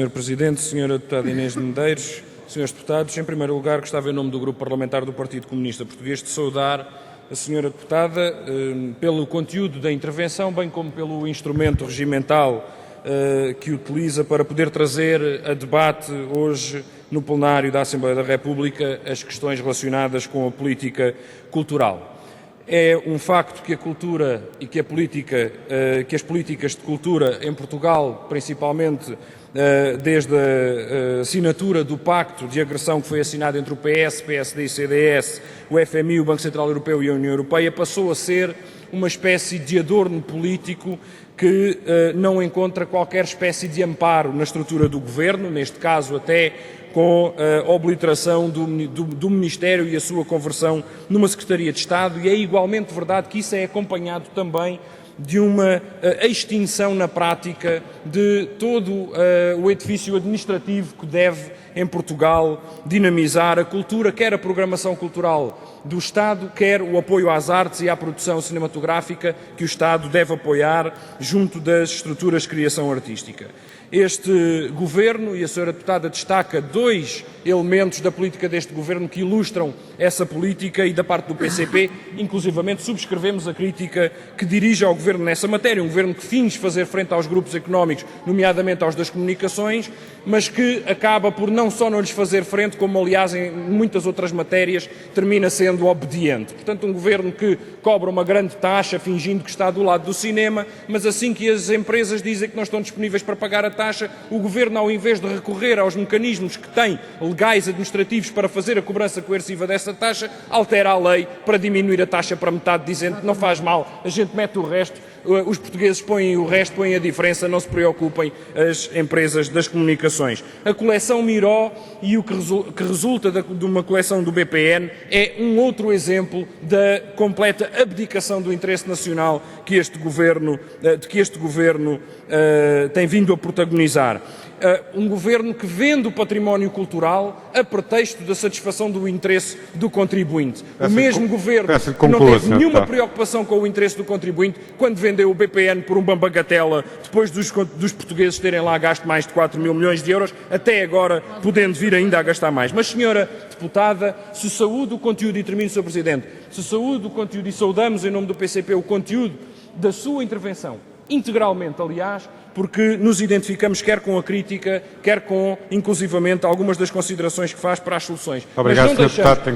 Sr. Presidente, Sra. Deputada Inês de Medeiros, Srs. Deputados, em primeiro lugar gostava em nome do Grupo Parlamentar do Partido Comunista Português de saudar a Sra. Deputada pelo conteúdo da intervenção, bem como pelo instrumento regimental que utiliza para poder trazer a debate hoje no plenário da Assembleia da República as questões relacionadas com a política cultural. É um facto que a cultura e que as políticas de cultura em Portugal, principalmente desde a assinatura do pacto de agressão que foi assinado entre o PS, PSD e CDS, o FMI, o Banco Central Europeu e a União Europeia, passou a ser uma espécie de adorno político que não encontra qualquer espécie de amparo na estrutura do governo, neste caso até com a obliteração do Ministério e a sua conversão numa Secretaria de Estado, e é igualmente verdade que isso é acompanhado também de uma extinção na prática de todo o edifício administrativo que deve, em Portugal, dinamizar a cultura, quer a programação cultural do Estado, quer o apoio às artes e à produção cinematográfica que o Estado deve apoiar junto das estruturas de criação artística. Este Governo, e a Sra. Deputada destaca dois elementos da política deste Governo que ilustram essa política, e da parte do PCP, inclusivamente subscrevemos a crítica que dirige ao Governo nessa matéria, um Governo que finge fazer frente aos grupos económicos, nomeadamente aos das comunicações, mas que acaba por não só não lhes fazer frente, como aliás em muitas outras matérias termina sendo obediente. Portanto, um Governo que cobra uma grande taxa fingindo que está do lado do cinema, mas assim que as empresas dizem que não estão disponíveis para pagar a taxa, o Governo, ao invés de recorrer aos mecanismos que tem legais administrativos para fazer a cobrança coerciva dessa taxa, altera a lei para diminuir a taxa para metade, dizendo que não faz mal, a gente mete o resto, os portugueses põem o resto, põem a diferença, não se preocupem as empresas das comunicações. A coleção Miró e o que resulta de uma coleção do BPN é um outro exemplo da completa abdicação do interesse nacional que este Governo tem vindo a protagonizar. Um Governo que vende o património cultural a pretexto da satisfação do interesse do contribuinte. O mesmo Governo que não teve nenhuma preocupação com o interesse do contribuinte quando vendeu o BPN por uma bagatela, depois dos portugueses terem lá gasto mais de 4 mil milhões de euros, até agora podendo vir ainda a gastar mais. Mas, Senhora Deputada, se saúde o conteúdo, e termino, Sr. Presidente, se saúde o conteúdo e saudamos em nome do PCP o conteúdo da sua intervenção, integralmente, aliás, porque nos identificamos quer com a crítica, quer com, inclusivamente, algumas das considerações que faz para as soluções. Obrigado,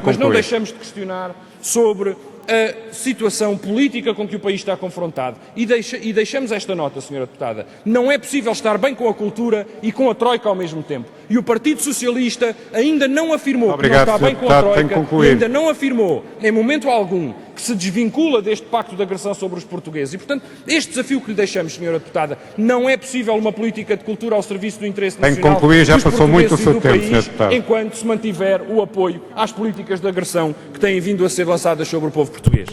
mas não deixamos de questionar sobre a situação política com que o país está confrontado. E deixamos esta nota, Sra. Deputada. Não é possível estar bem com a cultura e com a Troika ao mesmo tempo. E o Partido Socialista ainda não afirmou que não está bem com a Troika, e ainda não afirmou, em momento algum, que se desvincula deste pacto de agressão sobre os portugueses. E, portanto, este desafio que lhe deixamos, Sra. Deputada, não é possível uma política de cultura ao serviço do interesse nacional já passou muito o seu tempo, Sra. Deputada, enquanto se mantiver o apoio às políticas de agressão que têm vindo a ser lançadas sobre o povo português.